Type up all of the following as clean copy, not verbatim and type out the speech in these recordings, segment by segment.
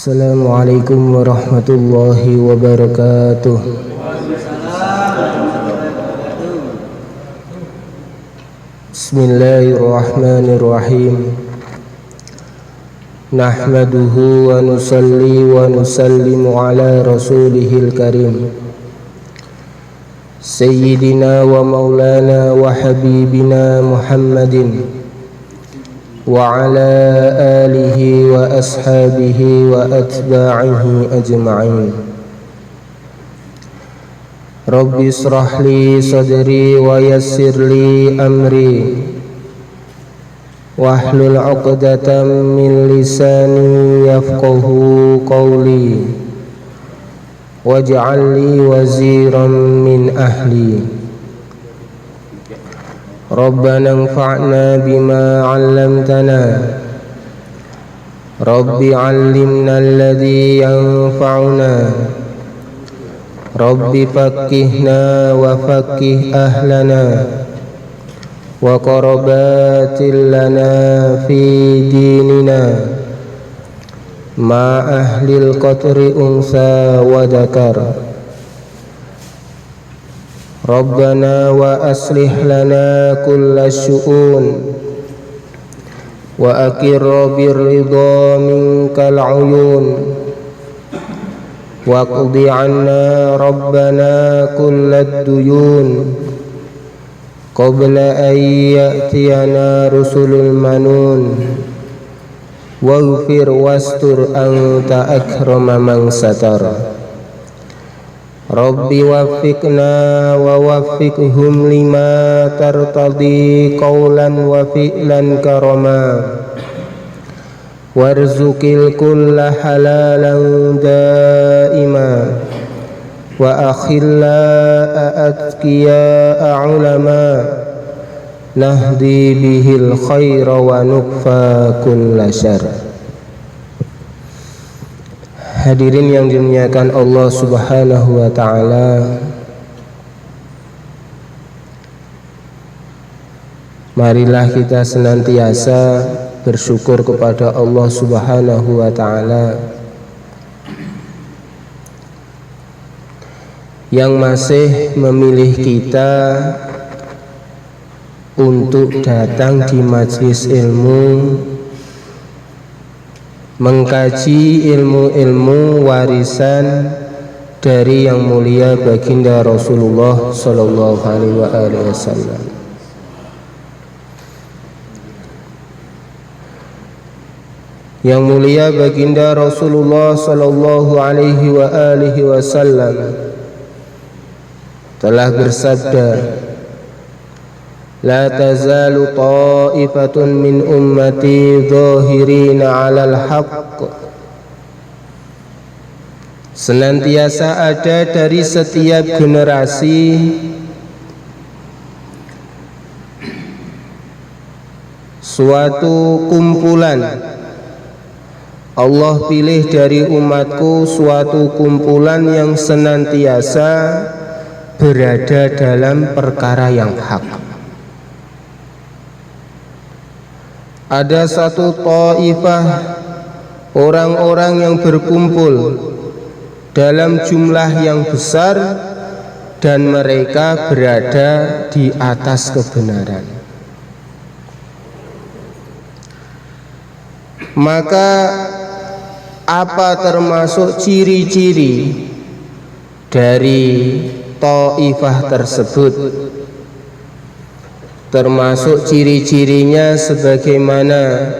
Assalamualaikum warahmatullahi wabarakatuh. Bismillahirrahmanirrahim. Nahmaduhu wa nusalli wa nusallimu ala rasulihil karim Sayyidina wa maulana wa habibina Muhammadin wa ala alihi wa ashabihi wa atba'ihi ajma'in. Rabbi israh li sadri wa yassir li amri wahlul 'uqdatam min lisani yafqahu qawli waj'al li waziran min ahli. Rabbana anfa'na bima 'allamtana Rabbi 'allimna alladhi yanfa'una Rabbi faqqihna wa faqqih ahlana wa qarabatil lana fi dinina ma ahlil qatri unsa wa dakar. Rabbana wa aslih lana kulla syu'un wa akirra birridha minkal uyun wa qdi anna Rabbana kullad duyun qabla an ya'tiyana rusulul manun waghfir wastur anta akrama man satar. Rabbi waffiqna wa waffiqhum lima tartadi qawlan wa fi'lan karama warzuqil kulla halalan daima wa akhilla atqiya ulama nahdi bihil khaira wa nukfa kulla syarr. Hadirin yang dimuliakan Allah Subhanahu wa ta'ala, marilah kita senantiasa bersyukur kepada Allah Subhanahu wa ta'ala yang masih memilih kita untuk datang di majelis ilmu, mengkaji ilmu-ilmu warisan dari yang mulia baginda Rasulullah sallallahu alaihi wasallam. Yang mulia baginda Rasulullah sallallahu alaihi wasallam telah bersabda, la tazalu ta'ifatun min ummati dhahirina 'alal haqq. Senantiasa ada dari setiap generasi suatu kumpulan, Allah pilih dari umatku suatu kumpulan yang senantiasa berada dalam perkara yang hak. Ada satu taifah orang-orang yang berkumpul dalam jumlah yang besar dan mereka berada di atas kebenaran. Maka apa termasuk ciri-ciri dari taifah tersebut? Termasuk ciri-cirinya sebagaimana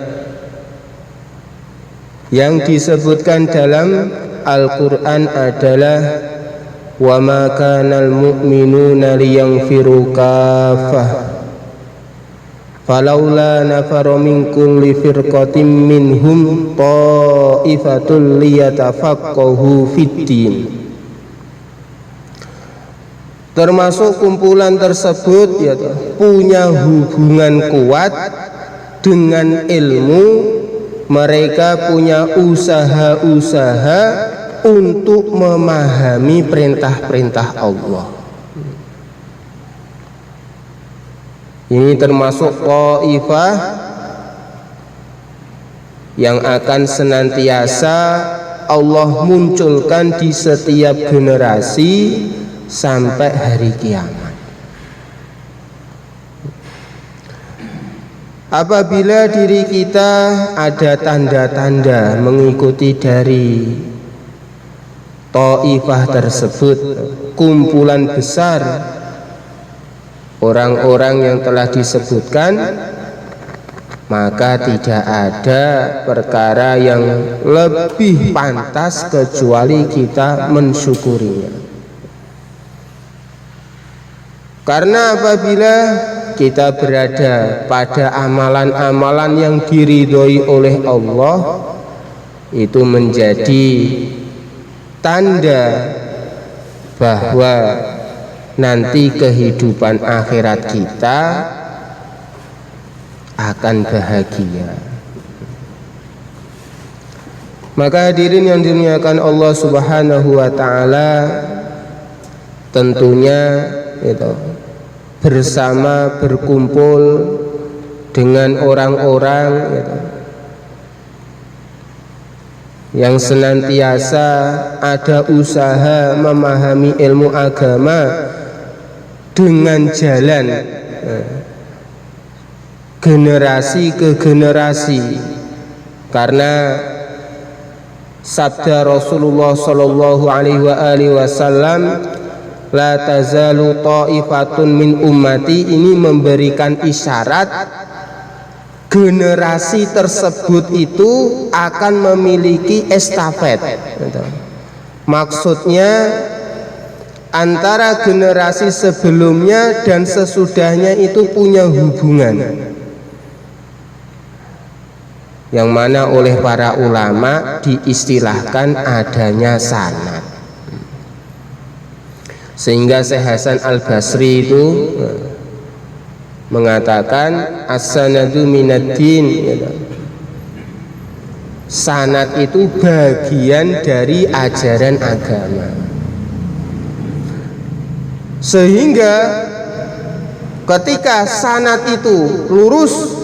yang disebutkan dalam Al-Quran adalah wa ma kanal mu'minuna liyanfiru kaffah falaula nafara min kulli firqatin minhum ta'ifatul liyatafaqqahu fid-din. Termasuk kumpulan tersebut yaitu punya hubungan kuat dengan ilmu, mereka punya usaha-usaha untuk memahami perintah-perintah Allah. Ini termasuk taifah yang akan senantiasa Allah munculkan di setiap generasi sampai hari kiamat. Apabila diri kita ada tanda-tanda mengikuti dari Taifah tersebut, kumpulan besar orang-orang yang telah disebutkan, maka tidak ada perkara yang lebih pantas kecuali kita mensyukurinya. Karena apabila kita berada pada amalan-amalan yang diridhoi oleh Allah, itu menjadi tanda bahwa nanti kehidupan akhirat kita akan bahagia. Maka hadirin yang dimuliakan Allah Subhanahu wa taala, tentunya itu bersama berkumpul dengan orang-orang yang senantiasa ada usaha memahami ilmu agama dengan jalan generasi ke generasi, karena sabda Rasulullah sallallahu alaihi wasallam, la tazalu ta'ifatun min ummati, ini memberikan isyarat generasi tersebut itu akan memiliki estafet. Maksudnya antara generasi sebelumnya dan sesudahnya itu punya hubungan, yang mana oleh para ulama diistilahkan adanya sanad. Sehingga Syekh Hasan Al-Basri itu mengatakan as-sanadu minad-din, sanad itu bagian dari ajaran agama. Sehingga ketika sanad itu lurus,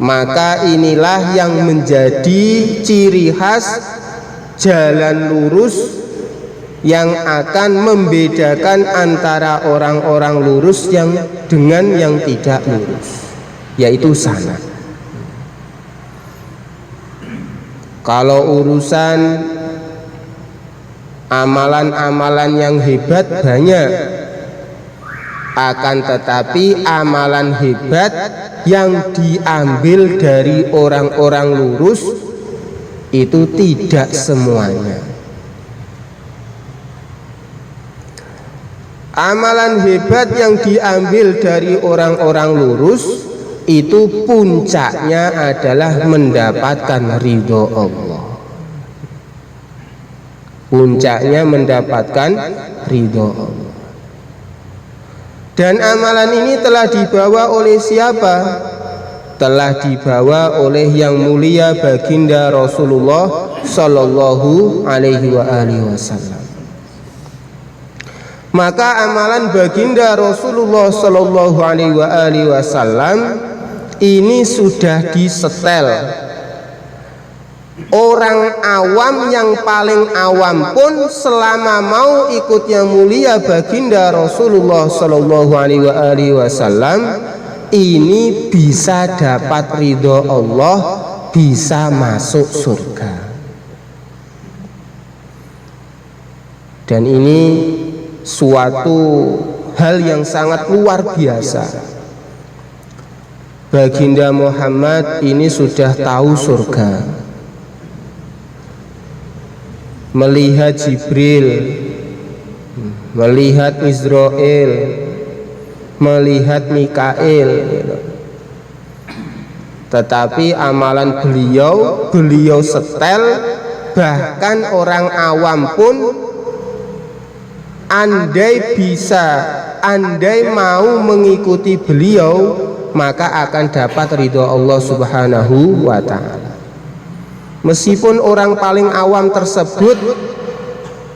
maka inilah yang menjadi ciri khas jalan lurus yang akan membedakan antara orang-orang lurus yang dengan yang tidak lurus, yaitu sanad. Kalau urusan amalan-amalan yang hebat banyak, akan tetapi amalan hebat yang diambil dari orang-orang lurus itu tidak semuanya. Amalan hebat yang diambil dari orang-orang lurus itu puncaknya adalah mendapatkan ridho Allah. Puncaknya mendapatkan ridho Allah. Dan amalan ini telah dibawa oleh siapa? Telah dibawa oleh yang mulia baginda Rasulullah sallallahu alaihi wasallam. Maka amalan baginda Rasulullah sallallahu alaihi wasallam ini sudah disetel. Orang awam yang paling awam pun selama mau ikut yang mulia baginda Rasulullah sallallahu alaihi wasallam ini bisa dapat ridho Allah, bisa masuk surga. Dan ini suatu hal yang sangat luar biasa. Baginda Muhammad ini sudah tahu surga, melihat Jibril, melihat Israel, melihat Mikail. Tetapi amalan beliau setel, bahkan orang awam pun andai mau mengikuti beliau, maka akan dapat ridho Allah Subhanahu wa ta'ala. Meskipun orang paling awam tersebut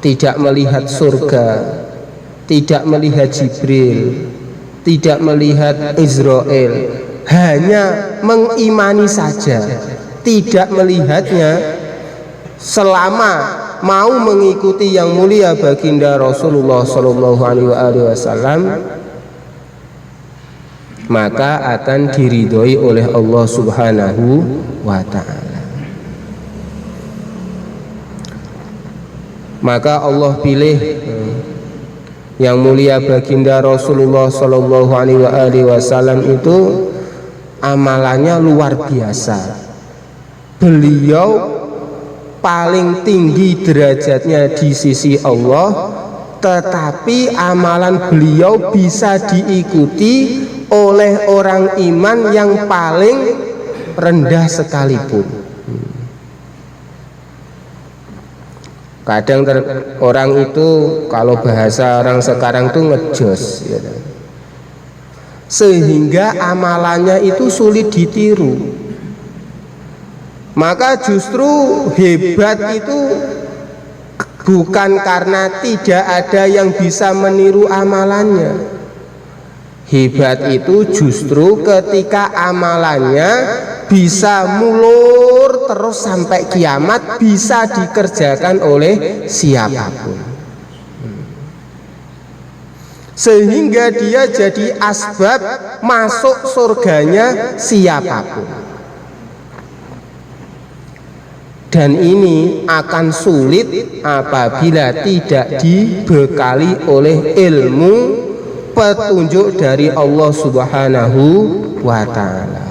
tidak melihat surga, tidak melihat Jibril, tidak melihat Israel, hanya mengimani saja, tidak melihatnya, selama mau mengikuti yang mulia baginda Rasulullah Shallallahu Alaihi Wasallam, maka akan diridhoi oleh Allah Subhanahu wa Ta'ala. Maka Allah pilih yang mulia baginda Rasulullah Shallallahu Alaihi Wasallam itu amalannya luar biasa. Beliau paling tinggi derajatnya di sisi Allah, tetapi amalan beliau bisa diikuti oleh orang iman yang paling rendah sekalipun. Kadang orang itu kalau bahasa orang sekarang tuh ngejos ya, sehingga amalannya itu sulit ditiru. Maka justru hebat itu bukan karena tidak ada yang bisa meniru amalannya. Hebat itu justru ketika amalannya bisa mulur terus sampai kiamat, bisa dikerjakan oleh siapapun, sehingga dia jadi asbab masuk surganya siapapun. Dan ini akan sulit apabila tidak dibekali oleh ilmu petunjuk dari Allah Subhanahu wa Ta'ala.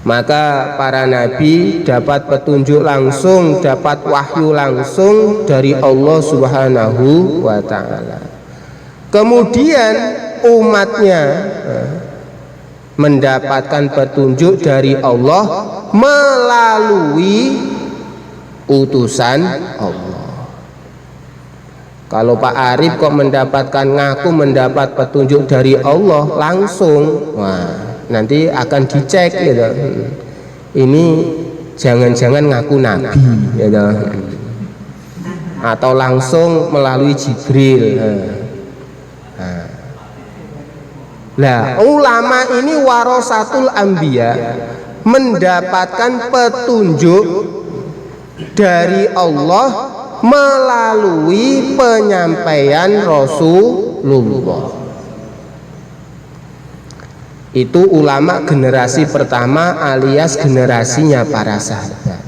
Maka para nabi dapat petunjuk langsung, dapat wahyu langsung dari Allah Subhanahu wa Ta'ala. Kemudian umatnya mendapatkan petunjuk dari Allah melalui utusan Allah. Kalau Pak Arif kok mendapatkan ngaku mendapat petunjuk dari Allah langsung, wah nanti akan dicek gitu. Ini jangan-jangan ngaku nabi gitu. Atau langsung melalui Jibril. Nah, ulama ini warasatul anbiya, mendapatkan petunjuk dari Allah melalui penyampaian Rasulullah. Itu ulama generasi pertama alias generasinya para sahabat.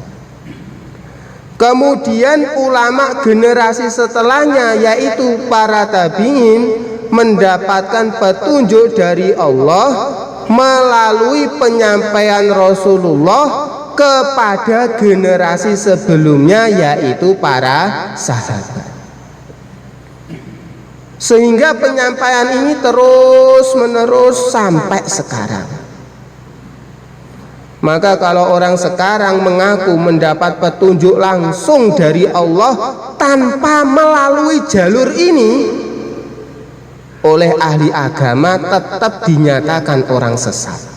Kemudian ulama generasi setelahnya yaitu para tabi'in mendapatkan petunjuk dari Allah melalui penyampaian Rasulullah kepada generasi sebelumnya yaitu para sahabat. Sehingga penyampaian ini terus menerus sampai sekarang. Maka kalau orang sekarang mengaku mendapat petunjuk langsung dari Allah tanpa melalui jalur ini, oleh ahli agama tetap dinyatakan orang sesat.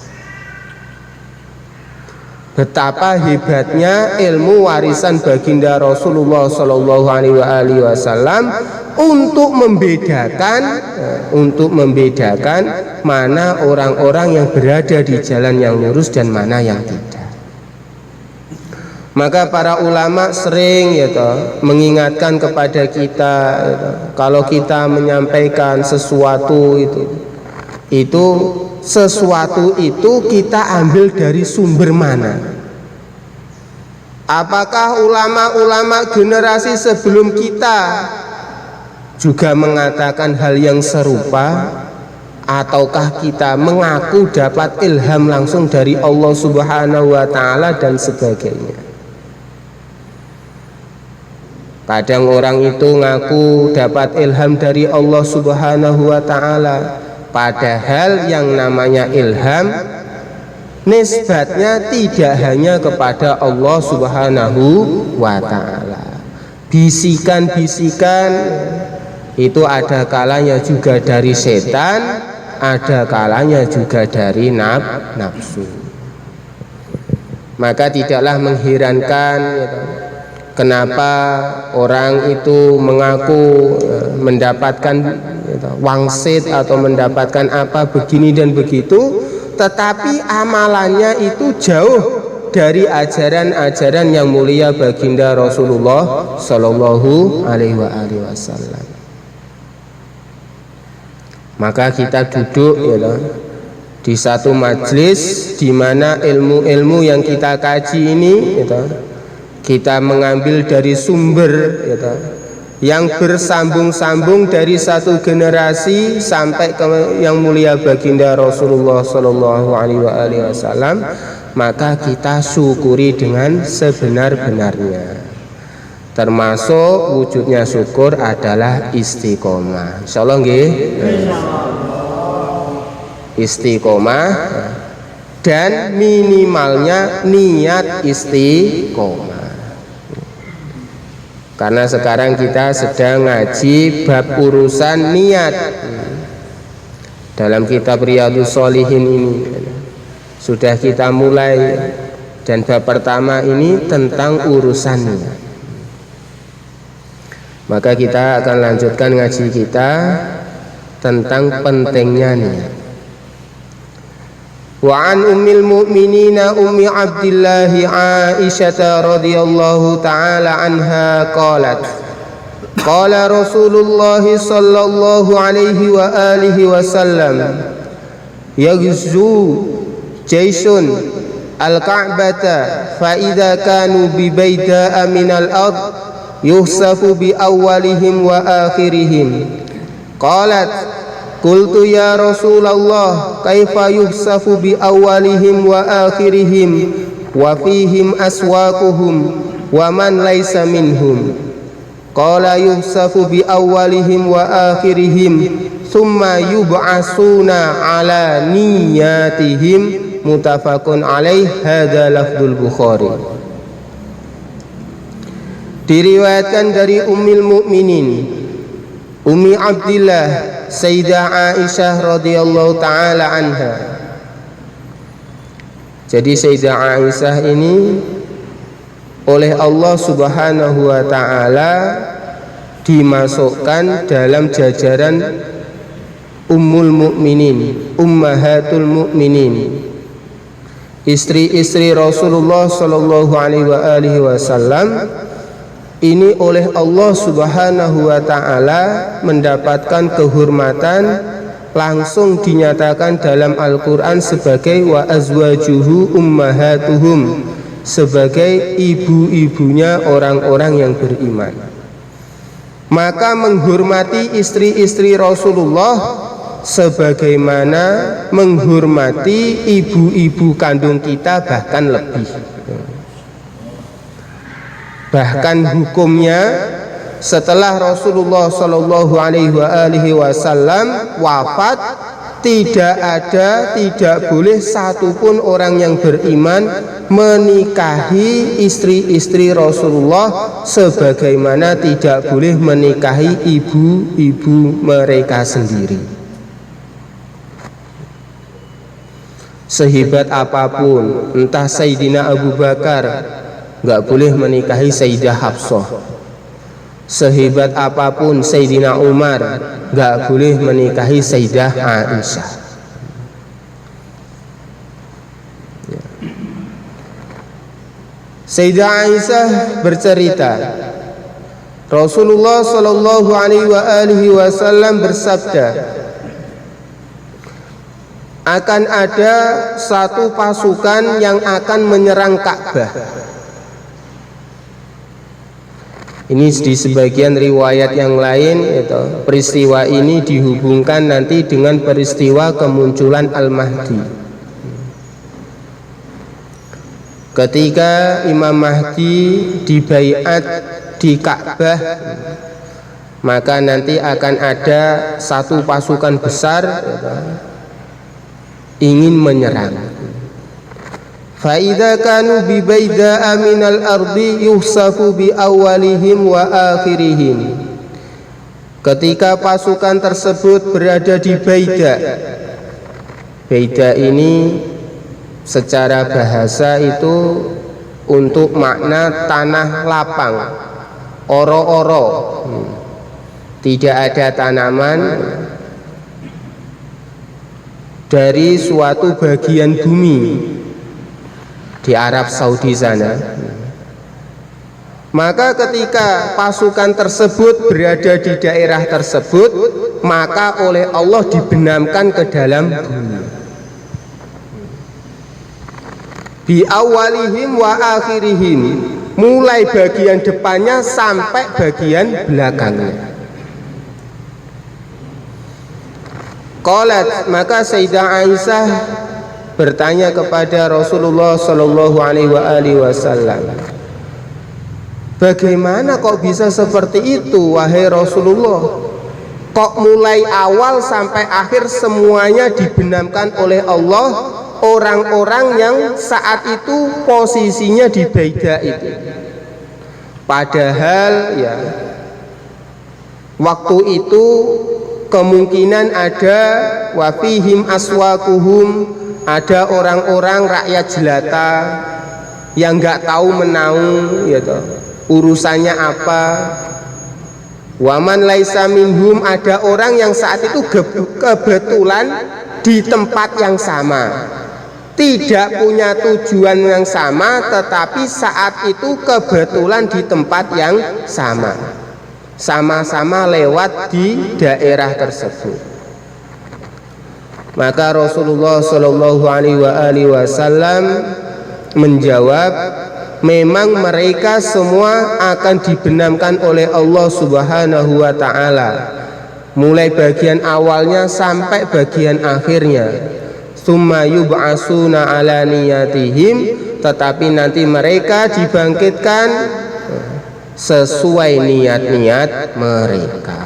Betapa hebatnya ilmu warisan baginda Rasulullah Shallallahu Alaihi Wasallam untuk membedakan mana orang-orang yang berada di jalan yang lurus dan mana yang tidak. Maka para ulama sering mengingatkan kepada kita kalau kita menyampaikan sesuatu itu sesuatu itu kita ambil dari sumber mana? Apakah ulama-ulama generasi sebelum kita juga mengatakan hal yang serupa, ataukah kita mengaku dapat ilham langsung dari Allah Subhanahu wa Ta'ala dan sebagainya? Kadang orang itu ngaku dapat ilham dari Allah Subhanahu wa Ta'ala, padahal yang namanya ilham nisbatnya tidak hanya kepada Allah Subhanahu wa Ta'ala. Bisikan-bisikan itu ada kalanya juga dari setan, ada kalanya juga dari nafsu. Maka tidaklah mengherankan kenapa orang itu mengaku mendapatkan wangsit atau mendapatkan apa begini dan begitu, tetapi amalannya itu jauh dari ajaran-ajaran yang mulia baginda Rasulullah Shallallahu Alaihi Wasallam. Maka kita duduk ya, di satu majelis di mana ilmu-ilmu yang kita kaji ini ya, kita mengambil dari sumber ya, yang bersambung-sambung dari satu generasi sampai ke yang mulia baginda Rasulullah Shallallahu Alaihi Wasallam, maka kita syukuri dengan sebenar-benarnya. Termasuk wujudnya syukur adalah istiqomah. Insyaallah nggih. Istiqomah dan minimalnya niat istiqomah. Karena sekarang kita sedang ngaji bab urusan niat dalam kitab Riyadhus Shalihin ini sudah kita mulai, dan bab pertama ini tentang urusan niat. Maka kita akan lanjutkan ngaji kita tentang pentingnya niat. Wa an ummil mu'minina ummi Abdillah Aisyah radhiyallahu taala anha qalat qala Rasulullah sallallahu alaihi wa alihi wasallam yaghzu jaysun al-ka'bata fa idza kanu bi bayda'a minal ard yuhsafu bi awwalihim wa akhirihim. Qalat qultu ya Rasulullah kaifa yuhsafu bi awwalihim wa akhirihim wa fihim aswaquhum wa man laysa minhum. Qala yuhsafu bi awwalihim wa akhirihim thumma yub'asuna ala niyatihim. Muttafaqun alaih. Hadza lafdzul Bukhari. Diriwayatkan dari Ummul Mukminin Ummi Abdillah Sayyidah Aisyah radhiyallahu taala anha. Jadi Sayyidah Aisyah ini oleh Allah Subhanahu wa taala dimasukkan dalam jajaran Ummul Mukminin, Ummahatul Mukminin, istri-istri Rasulullah sallallahu alaihi wasallam. Ini oleh Allah Subhanahu wa taala mendapatkan kehormatan, langsung dinyatakan dalam Al-Qur'an sebagai wa azwajuhu ummahatuhum, sebagai ibu-ibunya orang-orang yang beriman. Maka menghormati istri-istri Rasulullah sebagaimana menghormati ibu-ibu kandung kita, bahkan lebih. Bahkan hukumnya setelah Rasulullah Shallallahu Alaihi Wasallam wafat, tidak boleh satupun orang yang beriman menikahi istri-istri Rasulullah, sebagaimana tidak boleh menikahi ibu-ibu mereka sendiri. Sehebat apapun, entah Sayyidina Abu Bakar nggak boleh menikahi Sayyidah Hafsah. Sehebat apapun Sayyidina Umar nggak boleh menikahi Sayyidah Aisyah. Sayyidah Aisyah bercerita, Rasulullah Shallallahu Alaihi Wasallam bersabda, akan ada satu pasukan yang akan menyerang Ka'bah. Ini di sebagian riwayat yang lain itu, peristiwa ini dihubungkan nanti dengan peristiwa kemunculan Al-Mahdi. Ketika Imam Mahdi dibaiat di Ka'bah, maka nanti akan ada satu pasukan besar ingin menyerang. Fa idza kanu bi bayda'a minal ardi yuhsafu bi awwalihim wa akhirihim. Ketika pasukan tersebut berada di Baida. Baida ini secara bahasa itu untuk makna tanah lapang, oro-oro. Tidak ada tanaman dari suatu bagian bumi. di Arab Saudi sana. Maka ketika pasukan tersebut berada di daerah tersebut, maka oleh Allah dibenamkan ke dalam bumi. Bi awalihim wa akhirihim, mulai bagian depannya sampai bagian belakangnya. Qalat, maka Sayyidah Aisyah bertanya kepada Rasulullah sallallahu alaihi wasallam, bagaimana kok bisa seperti itu wahai Rasulullah? Kok mulai awal sampai akhir semuanya dibenamkan oleh Allah orang-orang yang saat itu posisinya di Baida itu? Padahal ya waktu itu kemungkinan ada wafihim aswakuhum, ada orang-orang rakyat jelata yang nggak tahu menaung gitu, urusannya apa. Waman laisa minhum, ada orang yang saat itu kebetulan di tempat yang sama, tidak punya tujuan yang sama, tetapi saat itu kebetulan di tempat yang sama, sama-sama lewat di daerah tersebut. Maka Rasulullah Shallallahu Alaihi Wasallam menjawab, memang mereka semua akan dibenamkan oleh Allah Subhanahu wa Ta'ala, mulai bagian awalnya sampai bagian akhirnya. Tsumma yub'asuna ala niyatihim, tetapi nanti mereka dibangkitkan sesuai niat-niat mereka.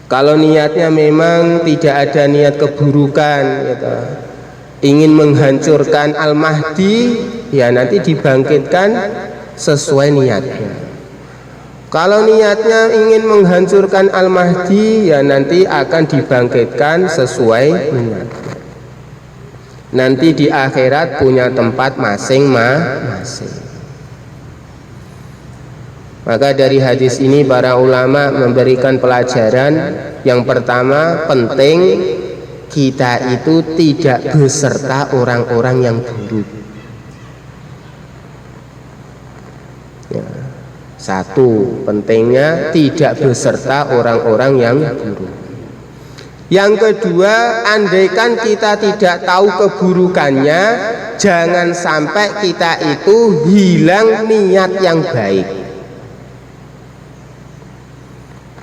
Kalau niatnya memang tidak ada niat keburukan gitu, ingin menghancurkan Al-Mahdi, ya nanti dibangkitkan sesuai niatnya. Kalau niatnya ingin menghancurkan Al-Mahdi, ya nanti akan dibangkitkan sesuai niatnya. Nanti di akhirat punya tempat masing-masing. Maka dari hadis ini para ulama memberikan pelajaran. Yang pertama, penting kita itu tidak beserta orang-orang yang buruk. Ya. Satu, pentingnya tidak beserta orang-orang yang buruk. Yang kedua, andaikan kita tidak tahu keburukannya, jangan sampai kita itu hilang niat yang baik.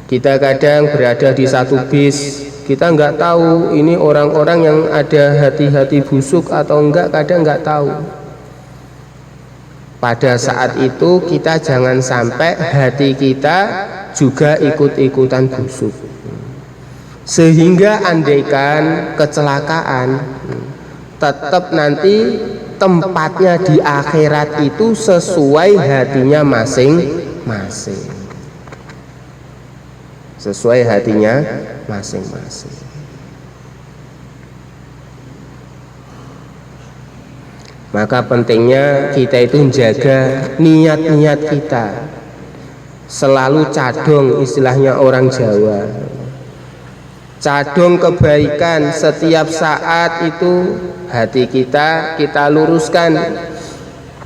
Kita kadang berada di satu bis, kita nggak tahu ini orang-orang yang ada hati-hati busuk atau enggak, kadang nggak tahu. Pada saat itu kita jangan sampai hati kita juga ikut-ikutan busuk, sehingga andaikan kecelakaan, tetap nanti tempatnya di akhirat itu sesuai hatinya masing-masing, sesuai hatinya masing-masing. Maka pentingnya kita itu menjaga niat-niat kita, selalu cadong, istilahnya orang Jawa, cadong kebaikan. Setiap saat itu hati kita luruskan,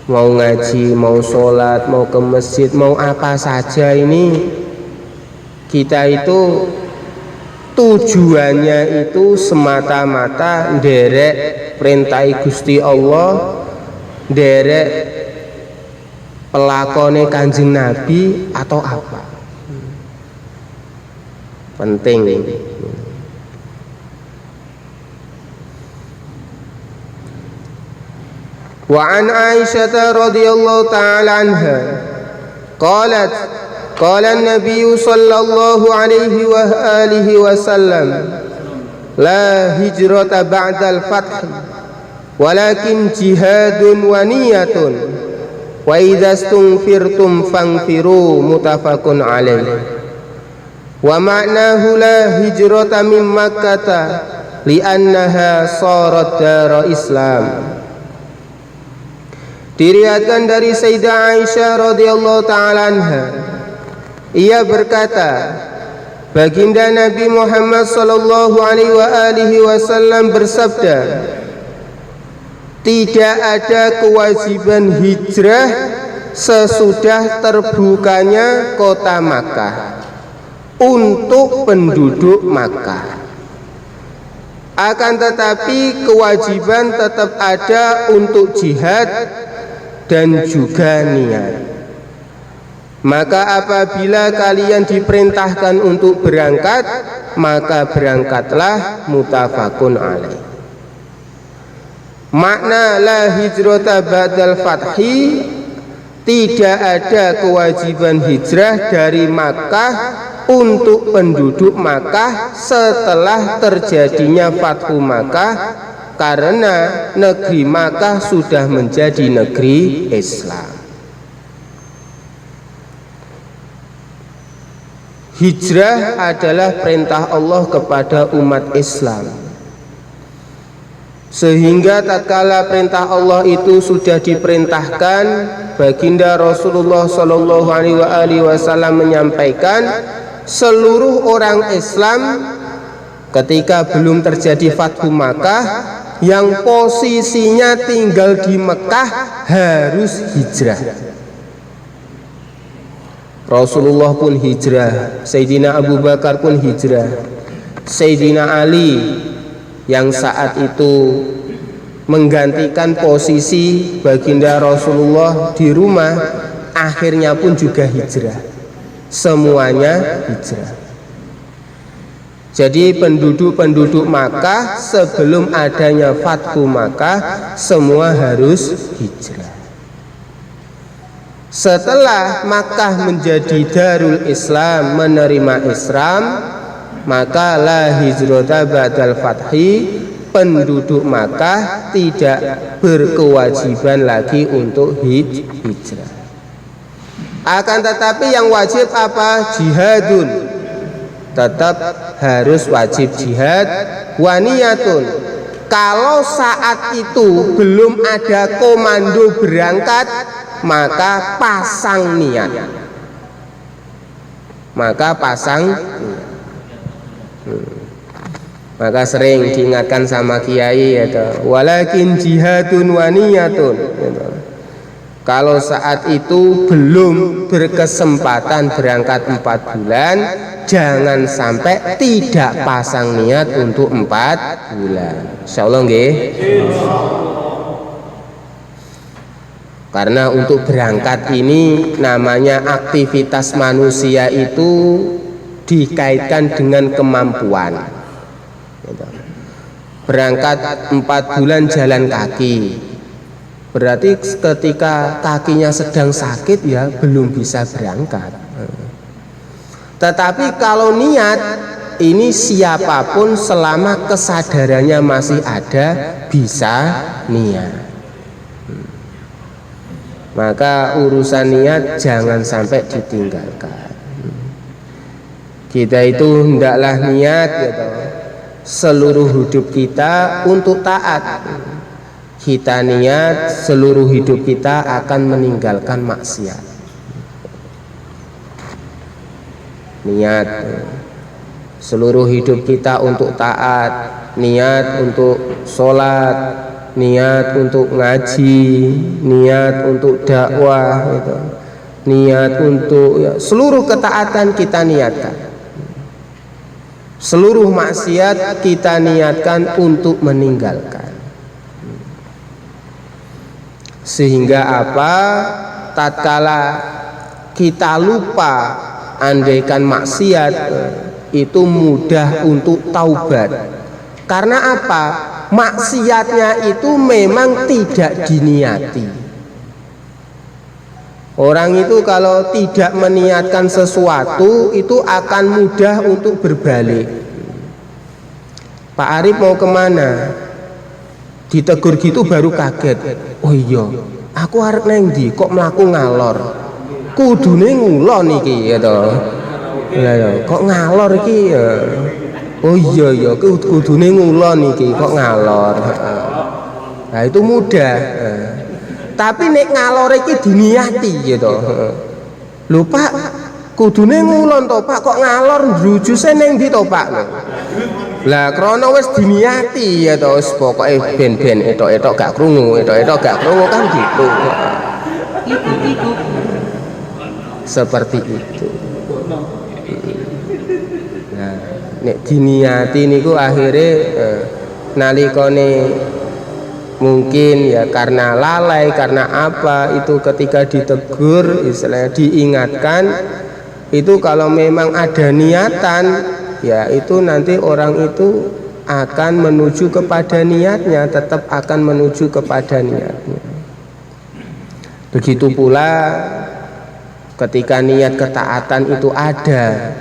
mau ngaji, mau sholat, mau ke masjid, mau apa saja, ini kita itu tujuannya itu semata-mata nderek perintah Gusti Allah, nderek pelakone Kanjeng Nabi atau apa. Penting. Wa an Aisyah radhiyallahu ta'ala anha qalat qala an-nabiy sallallahu alaihi wa alihi wasallam la hijrata ba'dal fath walakin jihadun wa niyatun wa idza stunfirtum fanfiru, muttafaqun alaih. Wa ma'nahu la hijrata min Makkah li'annaha sarat dar Islam. Diriwayatkan dari Sayyidah Aisyah radhiyallahu ta'ala anha, ia berkata, baginda Nabi Muhammad sallallahu alaihi wasallam bersabda, tidak ada kewajiban hijrah sesudah terbukanya kota Makkah untuk penduduk Makkah. Akan tetapi kewajiban tetap ada untuk jihad dan juga niat. Maka apabila kalian diperintahkan untuk berangkat, maka berangkatlah, muttafaqun alaih. Makna la hijrata ba'dal fathi, tidak ada kewajiban hijrah dari Makkah untuk penduduk Makkah setelah terjadinya Fathu Makkah, karena negeri Makkah sudah menjadi negeri Islam. Hijrah adalah perintah Allah kepada umat Islam, sehingga tatkala perintah Allah itu sudah diperintahkan, baginda Rasulullah SAW menyampaikan seluruh orang Islam ketika belum terjadi Fathu Makkah yang posisinya tinggal di Mekah harus hijrah. Rasulullah pun hijrah, Sayyidina Abu Bakar pun hijrah, Sayyidina Ali yang saat itu menggantikan posisi baginda Rasulullah di rumah, akhirnya pun juga hijrah. Semuanya hijrah. Jadi penduduk-penduduk Makkah sebelum adanya Fathu Makkah semua harus hijrah. Setelah Makkah menjadi Darul Islam, menerima Islam, maka la hijrata ba'dal fathi, penduduk Makkah tidak berkewajiban lagi untuk hijrah. Akan tetapi yang wajib apa? Jihadun, tetap harus wajib jihad. Waniyatun, kalau saat itu belum ada komando berangkat, maka pasang niat. Maka sering diingatkan sama kiai, walakin jihadun waniyatun. Kalau saat itu belum berkesempatan berangkat 4 bulan, jangan sampai tidak pasang niat untuk 4 bulan. Insyaallah nggih. Karena untuk berangkat ini namanya aktivitas manusia itu dikaitkan dengan kemampuan. Berangkat 4 bulan jalan kaki, berarti ketika kakinya sedang sakit ya belum bisa berangkat. Tetapi kalau niat ini, siapapun selama kesadarannya masih ada bisa niat. Maka urusan niat jangan sampai ditinggalkan. Kita itu hendaklah niat seluruh hidup kita untuk taat. Kita niat seluruh hidup kita akan meninggalkan maksiat. Niat seluruh hidup kita untuk taat, niat untuk sholat, niat untuk ngaji, niat untuk dakwah, niat untuk seluruh ketaatan kita niatkan. Seluruh maksiat kita niatkan untuk meninggalkan. Sehingga apa? Tatkala kita lupa, andaikan maksiat, itu mudah untuk taubat. Karena apa? Maksiatnya itu memang tidak diniati. Orang itu kalau tidak meniatkan sesuatu itu akan mudah untuk berbalik. Pak Arif mau kemana? Ditegur gitu baru kaget. Oh iya, aku arep nang ndi kok mlaku ngalor. Kudune ngulon iki ya to. Lah ya, kok ngalor iki ya. Oh iya ya, kudune ngulon iki kok ngalor. Nah itu mudah. Tapi nek ngalor iki diniati gitu. Lho Pak, kudune ngulon to Pak, kok ngalor njrujuse ning ndi to Pak? Lah krana wis diniati ya to, wis pokoke ben-ben etok-etok gak krungu, etok-etok gak krungu kan gitu. Itu. Seperti itu. Nah, nek diniati niku akhire nalikane mungkin ya karena lalai, karena apa, itu ketika ditegur, istilahnya diingatkan, itu kalau memang ada niatan, ya itu nanti orang itu akan menuju kepada niatnya, tetap akan menuju kepada niatnya. Begitu pula ketika niat ketaatan itu ada,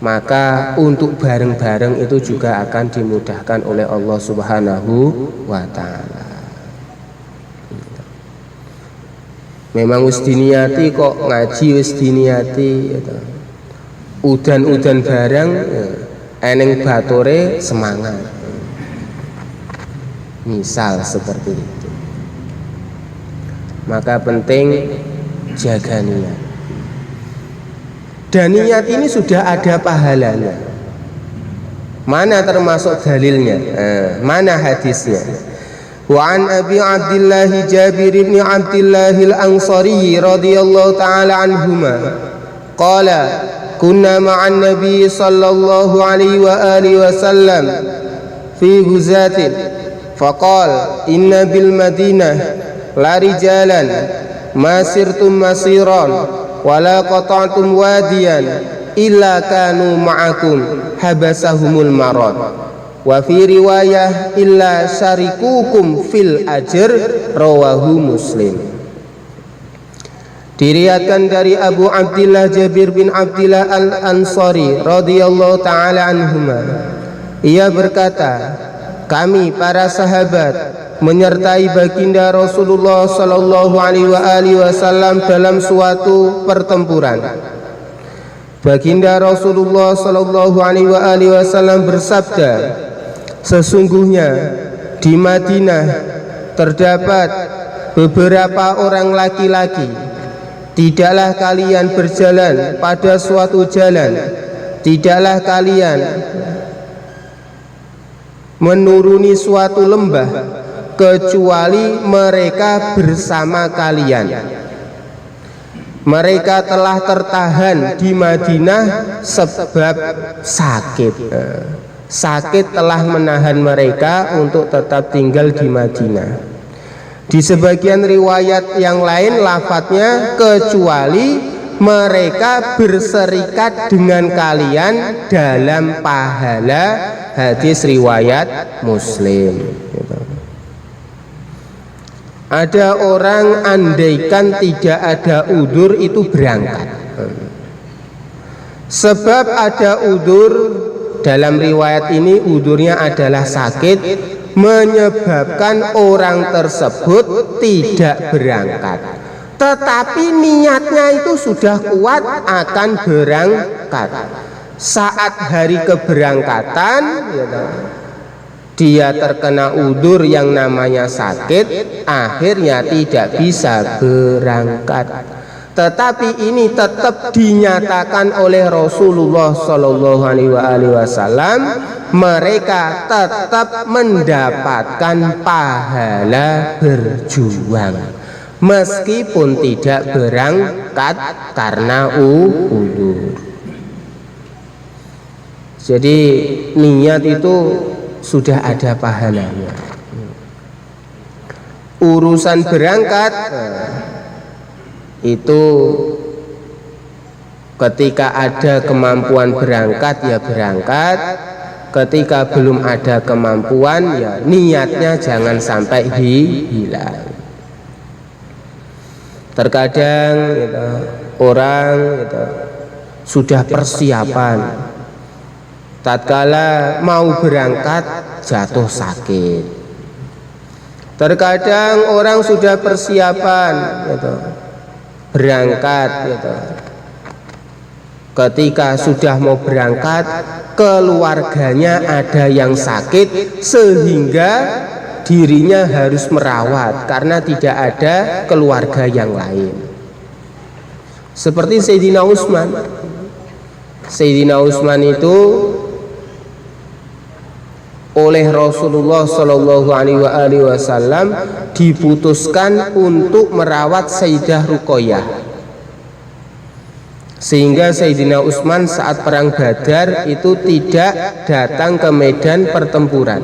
maka untuk bareng-bareng itu juga akan dimudahkan oleh Allah Subhanahu wa Ta'ala. Memang wis diniati kok ngaji, wis diniati gitu. Udan-udan bareng eneng batore semangat, misal seperti itu. Maka penting jaga niat. Dan niat ini sudah ada pahalanya. Mana termasuk dalilnya? Mana hadisnya? Wa an Abi Abdullah Jabir bin Abdullah al-Ansari radhiyallahu ta'ala anhuma qala kunna ma'an nabiy sallallahu alaihi wa alihi wasallam fi ghuzatin faqala inna bil madinah la rijalan ma sirtum masiran wala qata'tum wadiyan illa kanu ma'akum habasahumul marad wa fi riwayah illa syarikukum fil ajr rawahu Muslim. Diriwayatkan dari Abu Abdullah Jabir bin Abdullah al-Ansari radhiyallahu taala anhuma, ia berkata, kami para sahabat menyertai baginda Rasulullah sallallahu alaihi wasallam dalam suatu pertempuran. Baginda Rasulullah sallallahu alaihi wasallam bersabda, sesungguhnya di Madinah terdapat beberapa orang laki-laki. Tidaklah kalian berjalan pada suatu jalan, tidaklah kalian menuruni suatu lembah kecuali mereka bersama kalian. Mereka telah tertahan di Madinah sebab sakit. Sakit telah menahan mereka untuk tetap tinggal di Madinah. Di sebagian riwayat yang lain lafadznya kecuali mereka berserikat dengan kalian dalam pahala, hadis riwayat Muslim. Ada orang andaikan tidak ada udzur itu berangkat. Sebab ada udzur, dalam riwayat ini udzurnya adalah sakit, menyebabkan orang tersebut tidak berangkat. Tetapi niatnya itu sudah kuat akan berangkat. Saat hari keberangkatan, dia terkena udzur yang namanya sakit, akhirnya tidak bisa berangkat. Tetapi ini tetap dinyatakan oleh Rasulullah Sallallahu Alaihi Wasallam, mereka tetap mendapatkan pahala berjuang meskipun tidak berangkat karena udzur. Jadi niat itu sudah ada pahalanya. Urusan berangkat itu ketika ada kemampuan berangkat ya berangkat, ketika belum ada kemampuan ya niatnya jangan sampai hilang. Terkadang orang sudah persiapan, tatkala mau berangkat jatuh sakit. Terkadang orang sudah persiapan berangkat ketika sudah mau berangkat keluarganya ada yang sakit sehingga dirinya harus merawat karena tidak ada keluarga yang lain. Seperti Sayyidina Utsman. Sayyidina Utsman itu oleh Rasulullah Shallallahu Alaihi Wasallam diputuskan untuk merawat Sayyidah Ruqayyah, sehingga Sayyidina Utsman saat perang Badar itu tidak datang ke medan pertempuran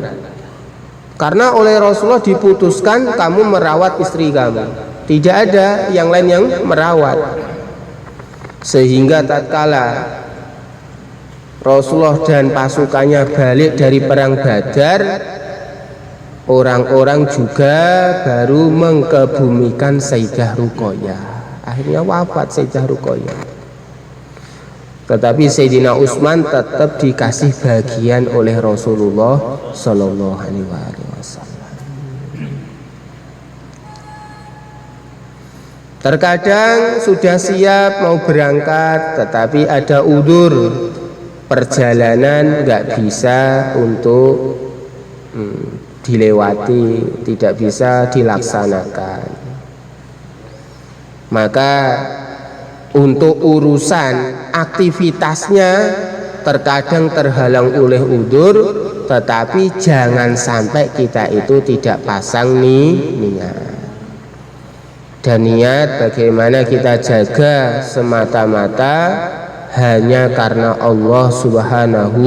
karena oleh Rasulullah diputuskan kamu merawat istri kamu, tidak ada yang lain yang merawat. Sehingga tatkala Rasulullah dan pasukannya balik dari perang Badar, orang-orang juga baru mengkebumikan Sayyidah Ruqayyah. Akhirnya wafat Sayyidah Ruqayyah. Tetapi Sayyidina Utsman tetap dikasih bagian oleh Rasulullah Sallallahu Alaihi Wasallam. Terkadang sudah siap mau berangkat, tetapi ada udzur perjalanan nggak bisa untuk dilewati, tidak bisa dilaksanakan. Maka untuk urusan aktivitasnya terkadang terhalang oleh udzur, tetapi jangan sampai kita itu tidak pasang niat. Dan niat bagaimana kita jaga semata-mata hanya karena Allah Subhanahu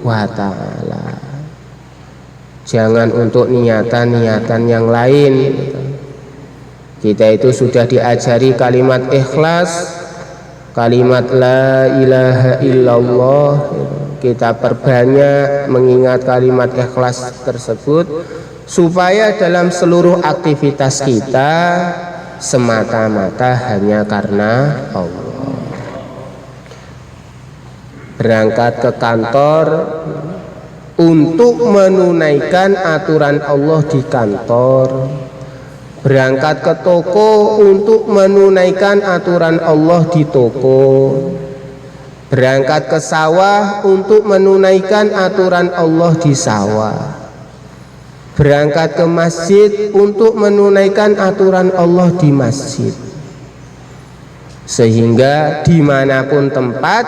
wa Ta'ala. Jangan untuk niatan-niatan yang lain. Kita itu sudah diajari kalimat ikhlas, kalimat la ilaha illallah. Kita perbanyak mengingat kalimat ikhlas tersebut supaya dalam seluruh aktivitas kita semata-mata hanya karena Allah. Berangkat ke kantor untuk menunaikan aturan Allah di kantor, berangkat ke toko untuk menunaikan aturan Allah di toko, berangkat ke sawah untuk menunaikan aturan Allah di sawah, berangkat ke masjid untuk menunaikan aturan Allah di masjid. Sehingga dimanapun tempat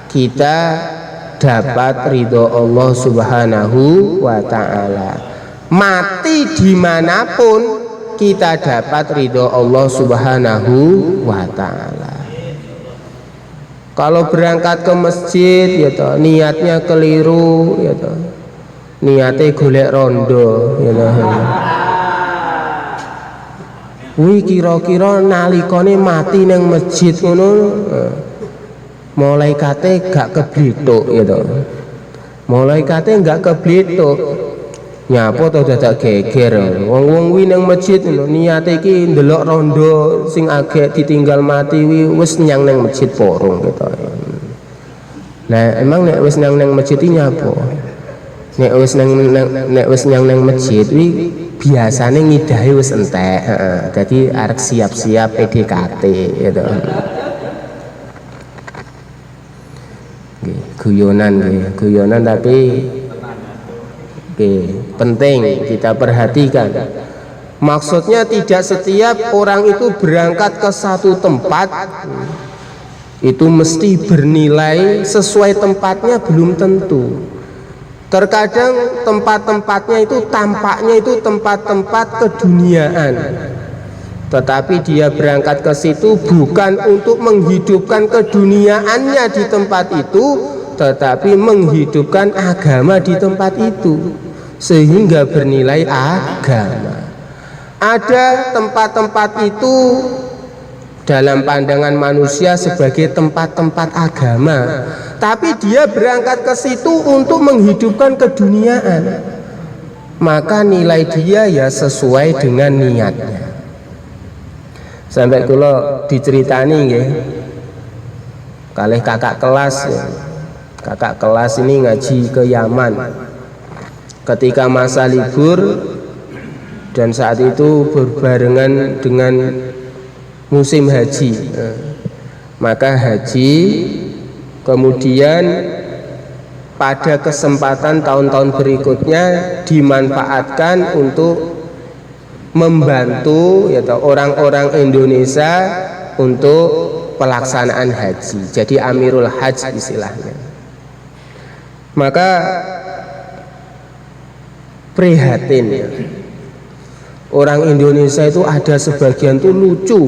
kita dapat ridho Allah Subhanahu wa Ta'ala. Mati dimanapun kita dapat ridho Allah Subhanahu wa Ta'ala. Kalau berangkat ke masjid ya toh, niatnya keliru ya toh, niatnya golek rondo ya toh. Wih kira-kira nalikane mati nang masjid ngono malaikate gak keblethuk ya toh. Malaikate gak keblethuk. Nyapa to dadak geger. Wong-wong kuwi nang masjid lho niate iki ndelok rondo sing agek ditinggal mati kuwi wis nyang nang masjid porong gitu. Nah, emang nek wis nyang nang masjid iki nyapa? Nek wis nyang nang masjid kuwi biasane ngidahe wis entek, heeh. Dadi arek siap-siap PDKT gitu. Guyonan tapi penting kita perhatikan. Maksudnya tidak setiap orang itu berangkat ke satu tempat itu mesti bernilai sesuai tempatnya, belum tentu. Terkadang tempat-tempatnya itu tampaknya itu tempat-tempat keduniaan, tetapi dia berangkat ke situ bukan untuk menghidupkan keduniaannya di tempat itu, tetapi menghidupkan agama di tempat itu sehingga bernilai agama. Ada tempat-tempat itu dalam pandangan manusia sebagai tempat-tempat agama, tapi dia berangkat ke situ untuk menghidupkan keduniaan, maka nilai dia ya sesuai dengan niatnya. Sampai kula diceritani nggih kalih kakak kelas ya. Kakak kelas ini ngaji ke Yaman ketika masa libur, dan saat itu berbarengan dengan musim haji. Maka haji kemudian pada kesempatan tahun-tahun berikutnya dimanfaatkan untuk membantu ya orang-orang Indonesia untuk pelaksanaan haji. Jadi amirul hajj istilahnya. Maka prihatin ya. Orang Indonesia itu ada sebagian tuh lucu.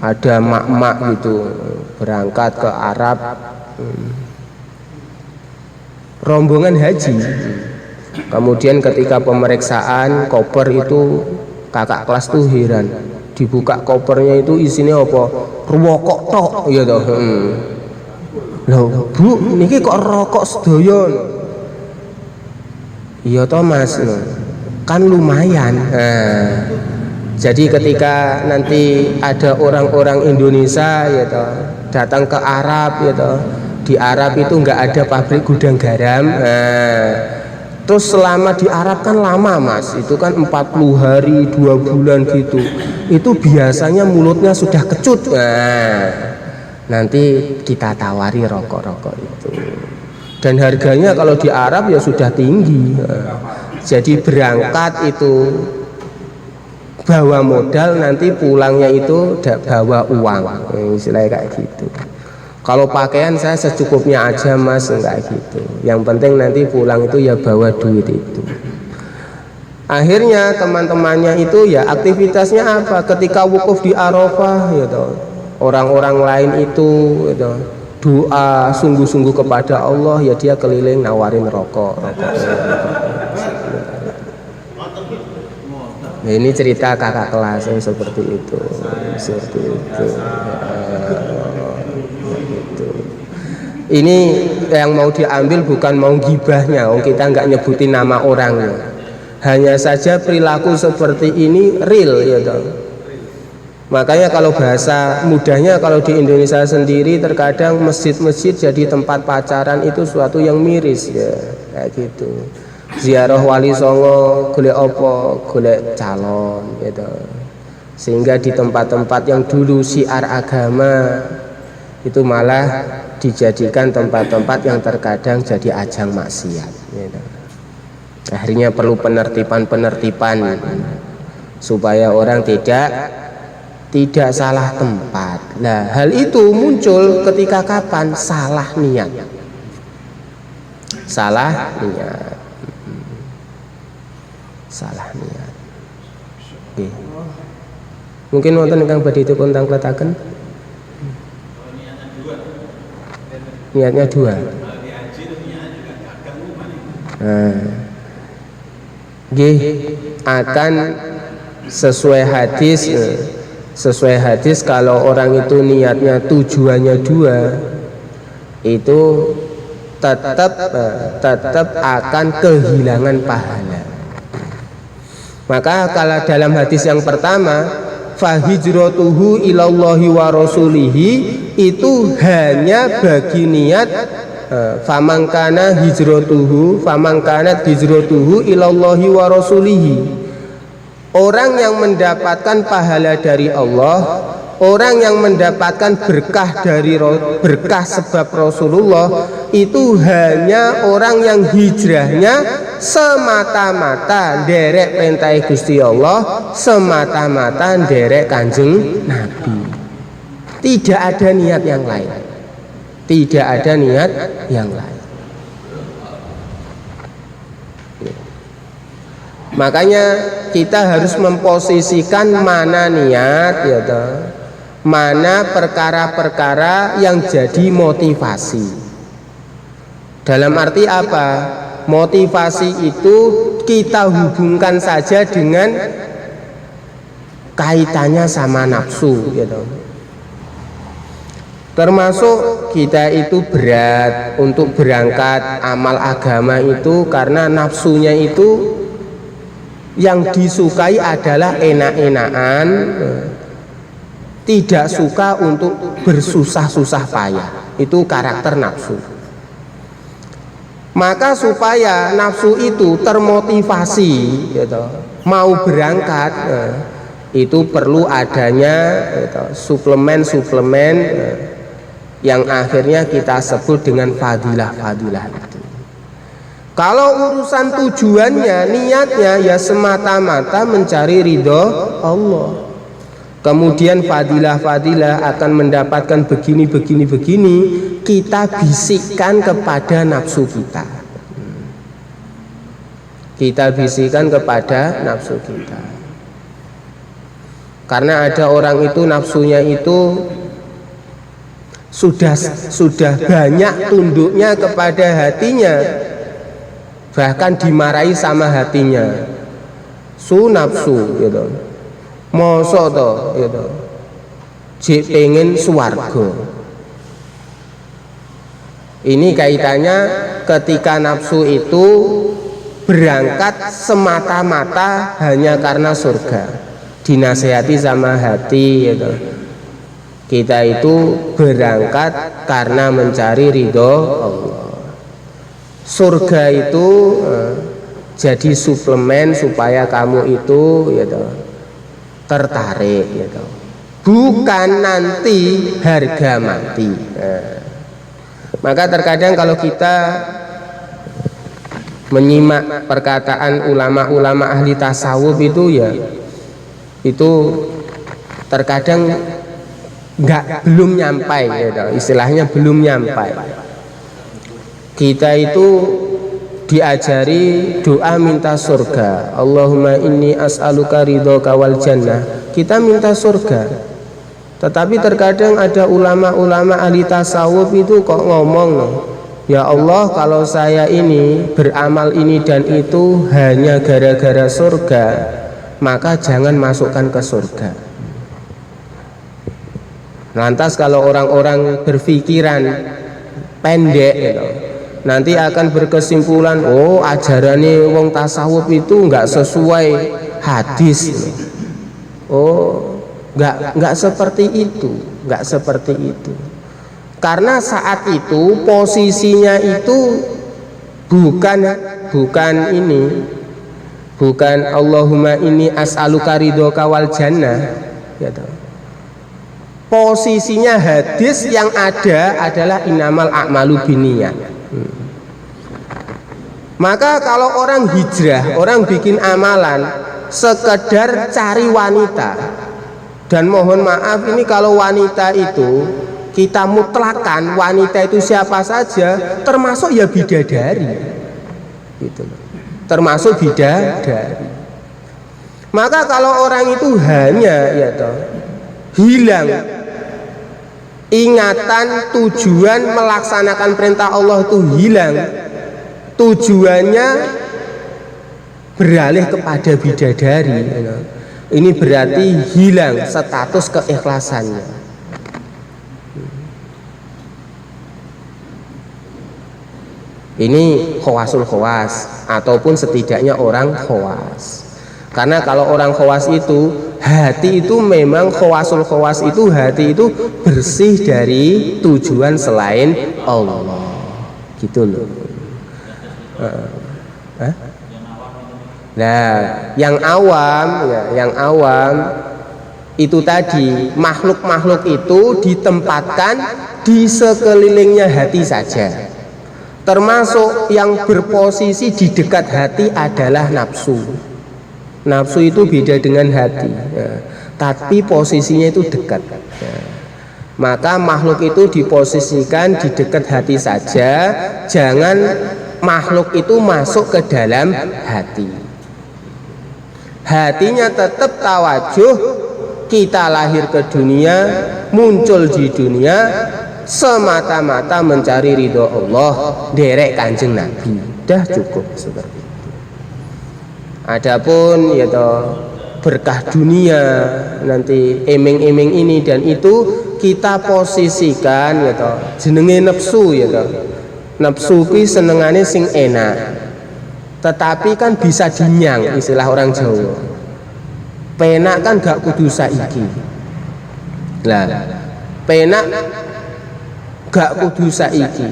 Ada mak-mak gitu berangkat ke Arab, rombongan haji. Kemudian ketika pemeriksaan koper itu kakak kelas tuh heran, dibuka kopernya itu isinya apa? Rokok tok ya toh. Loh Bu, niki kok rokok sedoyo? Iya toh Mas, kan lumayan. Jadi ketika nanti ada orang-orang Indonesia ya toh datang ke Arab ya toh, di Arab itu nggak ada pabrik gudang garam. Terus selama di Arab kan lama Mas, itu kan 40 hari 2 bulan gitu. Itu biasanya mulutnya sudah kecut. Nanti kita tawari rokok-rokok itu. Dan harganya kalau di Arab ya sudah tinggi. Jadi berangkat itu bawa modal, nanti pulangnya itu bawa uang, istilahnya kayak gitu. Kalau pakaian saya secukupnya aja Mas, enggak gitu. Yang penting nanti pulang itu ya bawa duit itu. Akhirnya teman-temannya itu ya aktivitasnya apa? Ketika wukuf di Arafah gitu, orang-orang lain itu gitu, doa sungguh-sungguh kepada Allah, ya dia keliling nawarin rokok. Nah, ini cerita kakak kelas yang seperti itu. Ini yang mau diambil bukan mau gibahnya, kita nggak nyebutin nama orangnya. Hanya saja perilaku seperti ini real ya toh. Makanya kalau bahasa mudahnya, kalau di Indonesia sendiri terkadang masjid-masjid jadi tempat pacaran itu suatu yang miris ya, kayak gitu. Ziarah wali songo golek apa, golek calon gitu. Sehingga di tempat-tempat yang dulu syiar agama itu malah dijadikan tempat-tempat yang terkadang jadi ajang maksiat gitu. Akhirnya perlu penertiban supaya orang tidak salah tempat. Nah, hal itu muncul ketika kapan? Salah niat. Salah niat. Okay. Mungkin wonten ingkang badhe dipun tangkletaken. Niatnya dua. Akan sesuai hadis kalau orang itu niatnya tujuannya dua, itu tetap akan kehilangan pahala. Maka kalau dalam hadis yang pertama, fahijratuhu ilallahi wa rasulihi, itu hanya bagi niat famangkanat hijratuhu ilallahi wa rasulihi. Orang yang mendapatkan pahala dari Allah, orang yang mendapatkan berkah sebab Rasulullah, itu hanya orang yang hijrahnya semata-mata nderek perintah Gusti Allah, semata-mata nderek Kanjeng Nabi. Tidak ada niat yang lain. Tidak ada niat yang lain. Makanya kita harus memposisikan mana niat ya toh, mana perkara-perkara yang jadi motivasi. Dalam arti apa? Motivasi itu kita hubungkan saja dengan kaitannya sama nafsu gitu. Termasuk kita itu berat untuk berangkat amal agama itu karena nafsunya itu yang disukai adalah enak-enakan, tidak suka untuk bersusah-susah payah. Itu karakter nafsu. Maka supaya nafsu itu termotivasi gitu, mau berangkat, itu perlu adanya suplemen-suplemen yang akhirnya kita sebut dengan fadilah-fadilah itu. Kalau urusan tujuannya, niatnya ya semata-mata mencari ridho Allah. kemudian fadilah-fadilah akan mendapatkan begini, kita bisikkan kepada nafsu kita. Kita bisikkan kepada nafsu kita. Karena ada orang itu nafsunya itu sudah banyak tunduknya kepada hatinya, bahkan dimarahi sama hatinya. Nafsu gitu. Mosok to gitu. Jek pengen swarga. Ini kaitannya ketika nafsu itu berangkat semata-mata hanya karena surga. Dinasehati sama hati gitu. Kita itu berangkat karena mencari ridho Allah. Surga itu jadi suplemen supaya kamu itu gitu, tertarik gitu. Bukan nanti harga mati. Maka terkadang kalau kita menyimak perkataan ulama-ulama ahli tasawuf itu ya, itu terkadang belum nyampai gitu. Istilahnya belum nyampai. Kita itu diajari doa minta surga. Allahumma inni as'aluka ridhoka wal jannah. Kita minta surga. Tetapi terkadang ada ulama-ulama ahli tasawuf itu kok ngomong, ya Allah, kalau saya ini beramal ini dan itu hanya gara-gara surga, maka jangan masukkan ke surga. Lantas kalau orang-orang berpikiran pendek gitu, nanti akan berkesimpulan, oh ajarannya wong tasawuf itu nggak sesuai hadis. Oh, nggak seperti itu, nggak seperti itu. Karena saat itu posisinya itu bukan ini, bukan Allahumma inni as'aluka ridhoka wal jannah gitu. Posisinya hadis yang ada adalah innamal a'malu binniyat. Maka kalau orang hijrah, orang bikin amalan sekedar cari wanita, dan mohon maaf ini kalau wanita itu kita mutlakan wanita itu siapa saja, termasuk ya bidadari gitu, termasuk bidadari. Maka kalau orang itu hanya ya toh hilang ingatan, tujuan melaksanakan perintah Allah itu hilang, tujuannya beralih kepada bidadari, ini berarti hilang status keikhlasannya. Ini khawasul khawas ataupun setidaknya orang khawas. Karena kalau orang khawas itu hati itu memang khawasul khawas itu hati itu bersih dari tujuan selain Allah. Gitu loh. Nah, yang awam itu tadi makhluk-makhluk itu ditempatkan di sekelilingnya hati saja. Termasuk yang berposisi di dekat hati adalah nafsu. Nafsu itu beda dengan hati, ya, tapi posisinya itu dekat. Ya. Maka makhluk itu diposisikan di dekat hati saja, jangan makhluk itu masuk ke dalam hati. Hatinya tetap tawajuh, kita lahir ke dunia, muncul di dunia semata-mata mencari ridho Allah, derek Kanjeng Nabi. Dah cukup seperti itu. Adapun ya toh berkah dunia nanti emeng-emeng ini dan itu kita posisikan ya toh jenenge nafsu ya toh. Nafsu kuwi senengane sing enak. Tetapi kan bisa dinyang istilah orang Jawa. Penak kan gak kudu saiki. Lah, penak gak kudu saiki.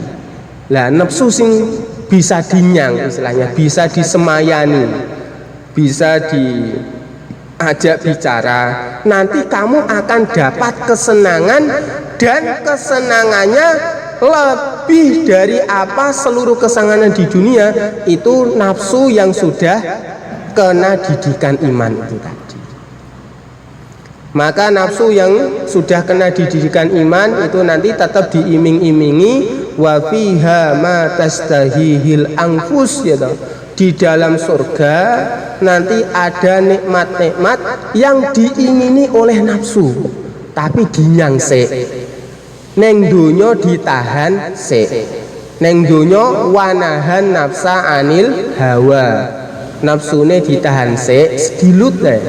Lah nafsu sing bisa dinyang istilahnya, bisa disemayani, bisa diajak bicara, nanti kamu akan dapat kesenangan, dan kesenangannya lebih dari apa seluruh kesenangan di dunia itu nafsu yang sudah kena didikan iman itu tadi. Maka nafsu yang sudah kena dididikan iman itu nanti tetap diiming-imingi, wa fiha ma tastahihil anfus ya toh. Di dalam surga nanti ada nikmat-nikmat yang diingini oleh nafsu tapi dinyang sik. Neng donya ditahan sik. Neng donya wanahan nafsa anil hawa. Nafsune ditahan sik, dilut deh.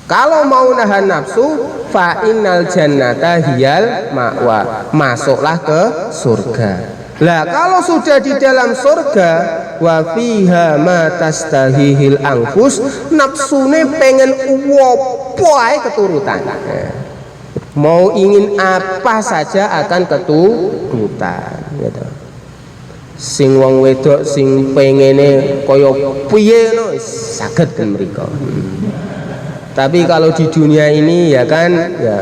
Kalau mau nahan nafsu, fa innal jannata hiyal ma'wa. Masuklah ke surga. Lah kalau sudah di dalam surga, wa fiha ma tastahihil anfus, nafsune pengen opo ae keturutan. Mau ingin apa saja akan keturutan gitu. Sing wong wedok sing pengene kaya piye no saged mriko. Tapi kalau di dunia ini ya kan ya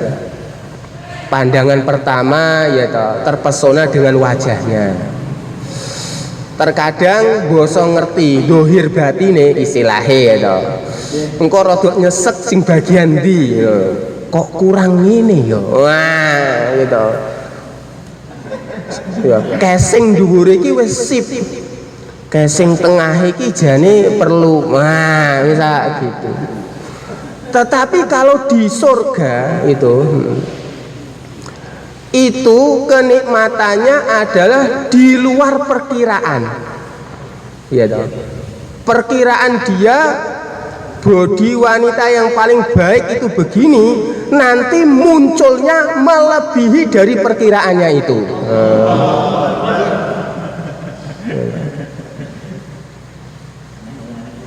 pandangan pertama ya toh, terpesona dengan wajahnya. Terkadang boso ngerti dohir batine istilahnya ya toh. Engko rada nyesek sing bagian ndi ya. Kok kurang ini ya. Wah gitu. Ya casing dhuwur iki wis sip. Casing tengah iki jane perlu. Wah bisa gitu. Tetapi kalau di surga itu kenikmatannya adalah di luar perkiraan. Ya toh. Perkiraan dia bodi wanita yang paling baik itu begini, nanti munculnya melebihi dari perkiraannya itu.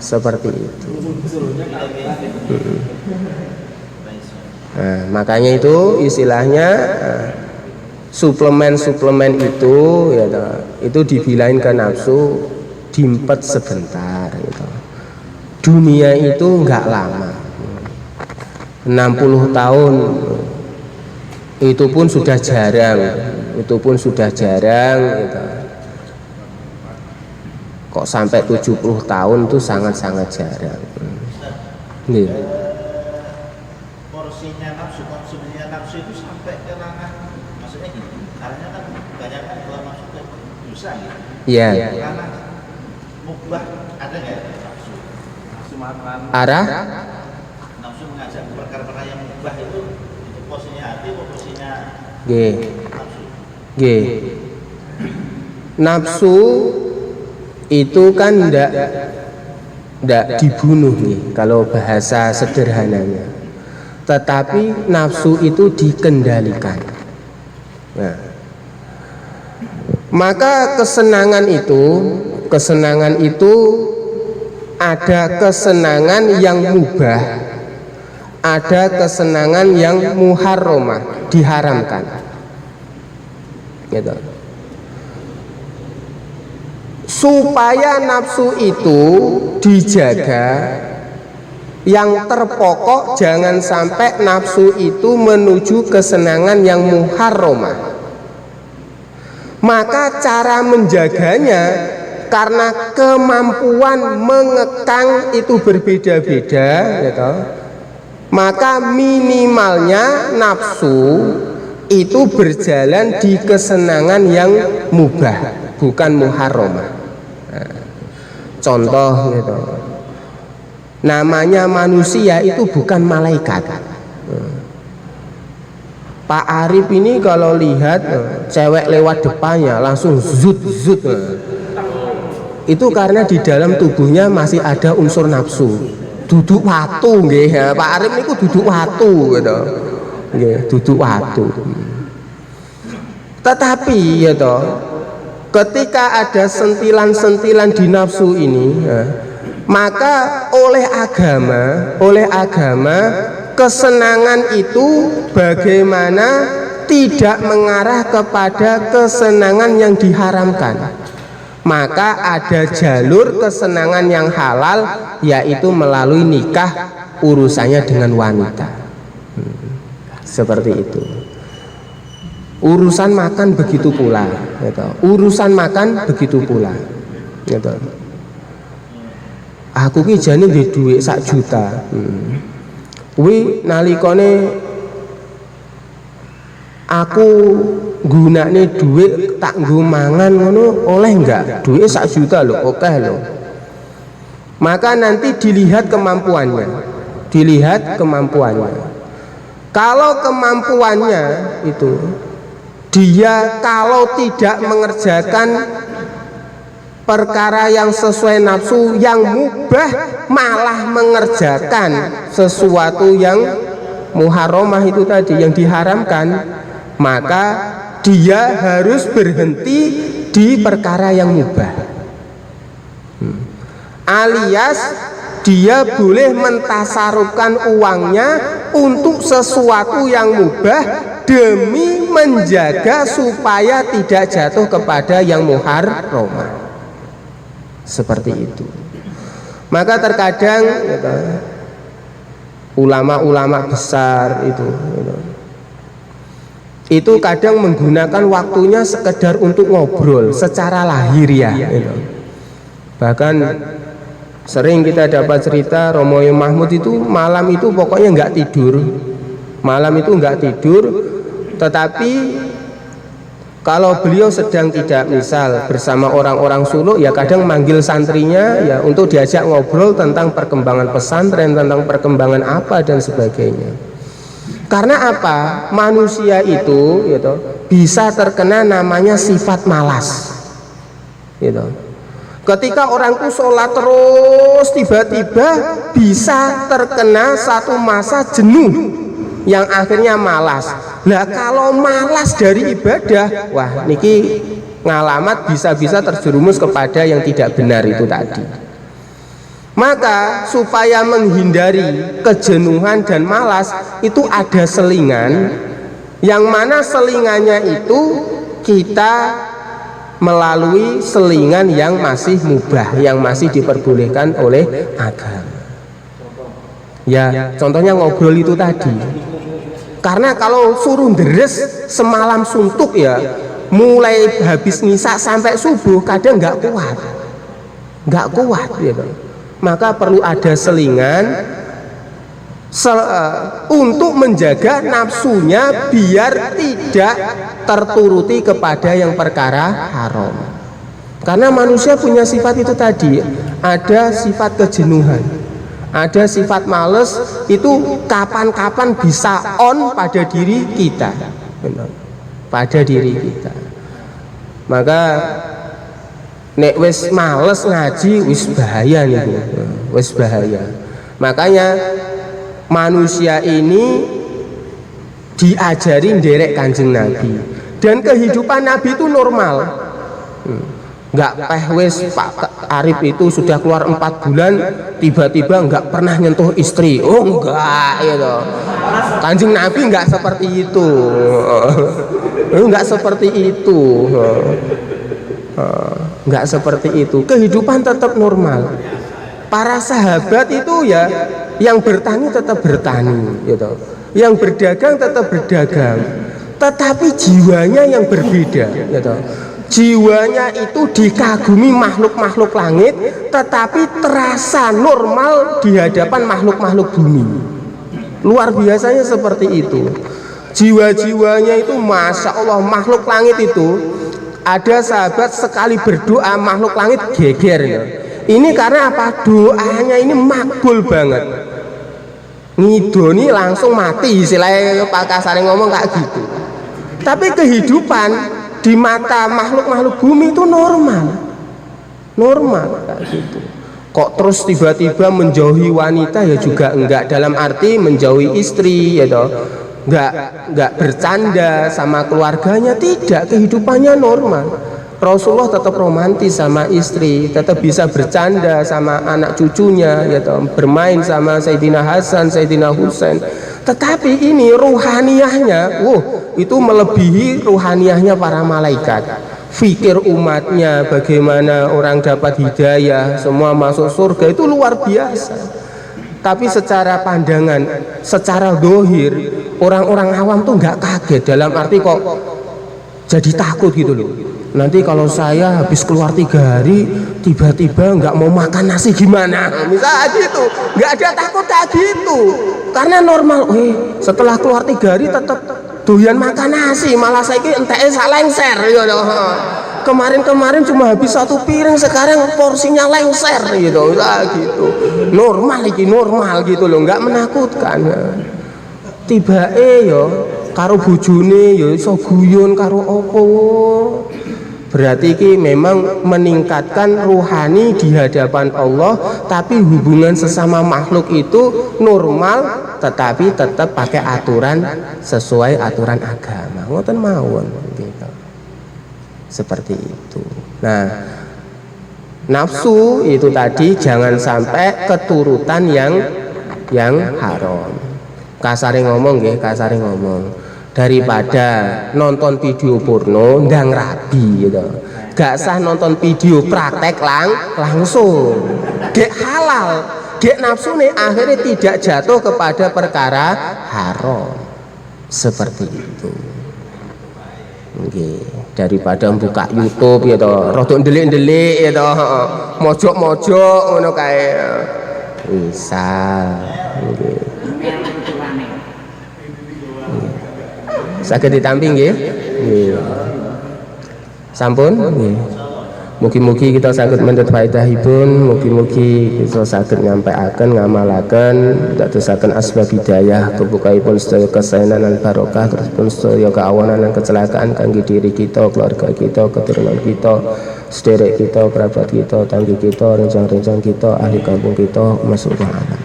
Seperti itu. Nah, makanya itu istilahnya suplemen itu ya toh, itu dibilangin ke nafsu dimpet sebentar gitu. Dunia itu enggak lama, 60 tahun itu pun sudah jarang gitu. Kok sampai 70 tahun itu sangat-sangat jarang. Nih. Porsinya nafsu, konsumsinya nafsu itu sampai ke ranah, maksudnya gini, arahnya kan banyak kan kalau nafsu ke dosa gitu. Iya. Ranah mubah ada nggak nafsu? Nafsu makan. Arah? Nafsu mengajak perkara-perkara yang mubah itu porsinya hati atau porsinya nafsu? Nafsu itu kan ndak dibunuh nih kalau bahasa sederhananya, tetapi nafsu itu dikendalikan. Nah, maka kesenangan itu ada kesenangan yang mubah, ada kesenangan yang muharramah, diharamkan gitu. Supaya nafsu itu dijaga, yang terpokok jangan sampai nafsu itu menuju kesenangan yang muharramah. Maka cara menjaganya karena kemampuan mengekang itu berbeda-beda gitu. Maka minimalnya nafsu itu berjalan di kesenangan yang mubah, bukan muharramah. Contoh gitu, namanya manusia itu bukan malaikat. Pak Arif ini kalau lihat cewek lewat depannya langsung zut. Itu karena di dalam tubuhnya masih ada unsur nafsu. Duduk watu nggih ya. Pak Arif niku duduk watu gitu. Nggih, duduk watu. Tetapi ya toh, ketika ada sentilan-sentilan di nafsu ini, maka oleh agama kesenangan itu bagaimana tidak mengarah kepada kesenangan yang diharamkan. Maka ada jalur kesenangan yang halal, yaitu melalui nikah, urusannya dengan wanita. Seperti itu. Urusan makan begitu pula gitu. Urusan makan begitu pula gitu. Aku ki jane nggih dhuwit 1 juta. kuwi nalikane aku gunane duit tak nggo mangan ngono oleh enggak? Duit 1 juta lho, oke lho. Maka nanti dilihat kemampuannya. Kalau kemampuannya itu dia kalau tidak mengerjakan perkara yang sesuai nafsu, yang mubah, malah mengerjakan sesuatu yang muharramah itu tadi, yang diharamkan, maka dia harus berhenti di perkara yang mubah. Alias dia boleh mentasarufkan uangnya untuk sesuatu yang mubah demi menjaga supaya tidak jatuh kepada yang muharramah. Seperti itu. Maka terkadang gitu, ulama-ulama besar itu kadang menggunakan waktunya sekedar untuk ngobrol secara lahiriah gitu. Bahkan sering kita dapat cerita Romo Mahmud itu malam itu pokoknya nggak tidur, tetapi kalau beliau sedang tidak misal bersama orang-orang suluk, ya kadang manggil santrinya ya untuk diajak ngobrol tentang perkembangan pesantren, tentang perkembangan apa dan sebagainya. Karena apa? Manusia itu gitu, bisa terkena namanya sifat malas gitu. Ketika orang itu sholat terus, tiba-tiba bisa terkena satu masa jenuh yang akhirnya malas. Nah kalau malas dari ibadah, wah niki ngalamat bisa-bisa terjerumus kepada yang tidak benar itu tadi. Maka supaya menghindari kejenuhan dan malas, itu ada selingan, yang mana selingannya itu kita melalui selingan yang masih mubah, yang masih diperbolehkan oleh agama. Ya, contohnya ngobrol itu tadi. Karena kalau suruh deres semalam suntuk ya, mulai habis nisa sampai subuh kadang nggak kuat gitu. Maka perlu ada selingan untuk menjaga nafsunya biar tidak terturuti kepada yang perkara haram. Karena manusia punya sifat itu tadi, ada sifat kejenuhan, ada sifat males, itu kapan-kapan bisa on pada diri kita, Maka nek wis males ngaji wis bahaya nih, wis bahaya. Makanya manusia ini diajarin derek Kanjeng Nabi, dan kehidupan Nabi itu normal. Nggak wis Pak Arif itu sudah keluar 4 bulan tiba-tiba nggak pernah nyentuh istri. Oh enggak gitu. Kanjeng Nabi nggak seperti itu. Nggak seperti itu. Nggak seperti itu. Kehidupan tetap normal. Para sahabat itu ya, yang bertani tetap bertani gitu, yang berdagang tetap berdagang, tetapi jiwanya yang berbeda gitu. Jiwanya itu dikagumi makhluk-makhluk langit, tetapi terasa normal di hadapan makhluk-makhluk bumi. Luar biasanya seperti itu. Jiwa-jiwanya itu masya Allah, makhluk langit itu ada sahabat sekali berdoa makhluk langit geger ya. Ini karena apa? Doanya ini makbul banget. Ngidoni langsung mati, istilahnya Pak Kasari ngomong kayak gitu. Tapi kehidupan di mata makhluk-makhluk bumi itu normal kayak gitu. Kok terus tiba-tiba menjauhi wanita ya juga enggak, dalam arti menjauhi istri ya toh. Enggak bercanda sama keluarganya, tidak, kehidupannya normal. Rasulullah tetap romantis sama istri, tetap bisa bercanda sama anak cucunya, ya toh, bermain sama Sayyidina Hasan, Sayyidina Husain. Tetapi ini ruhaniyahnya, itu melebihi ruhaniyahnya para malaikat. Fikir umatnya, bagaimana orang dapat hidayah, semua masuk surga, itu luar biasa. Tapi secara pandangan, secara dohir, orang-orang awam tuh nggak kaget, dalam arti kok jadi takut gitu loh. Nanti kalau saya habis keluar 3 hari tiba-tiba nggak mau makan nasi gimana? Misalnya gitu, nggak ada takut kayak gitu. Karena normal, setelah keluar 3 hari tetap doyan makan nasi, malah saya enteke sak lengser gitu. Kemarin cuma habis 1 piring, sekarang porsinya lengser gitu. Gitu. Normal iki, normal gitu loh, nggak menakutkan. Tibake yo karo bojone ya iso guyon karo opo. Berarti ini memang meningkatkan ruhani di hadapan Allah, tapi hubungan sesama makhluk itu normal, tetapi tetap pakai aturan sesuai aturan agama. Ngoten mawon gitu. Seperti itu. Nah, nafsu itu tadi jangan sampai keturutan yang haram. Kasare ngomong nggih, kasare ngomong. Daripada nonton video porno ndang rabi gitu. Gak sah nonton video praktek langsung. Gek halal, gek nafsu nih akhirnya tidak jatuh kepada perkara haram. Seperti itu. Nggih, daripada buka YouTube gitu, rodok ndelik-ndelik gitu, mojok-mojok ngono kae. Bisa. Nggih. Saged ditampi nggih? Nggih. Sampun nggih. Mugi-mugi kita saged mendhet faedahipun, mugi-mugi kita saged nyampaiaken ngamalaken dadosaken asbab hidayah kebukaipun sedaya kesaenan lan barokah terusipun sedaya keawanan lan kecelakaan kangge diri kita, keluarga kita, keturunan kita, sederek kita, kerabat kita, tangga kita, rencang-rencang kita, ahli kampung kita, masuk alam.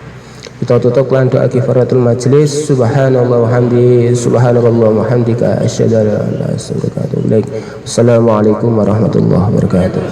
Kita tutup lan doa kifaratul majlis. Subhanallah wa hamdi, subhanallah wa hamdika, asyhadu an la ilaha illa anta, astaghfiruka wa atubu ilaik. Assalamualaikum warahmatullahi wabarakatuh.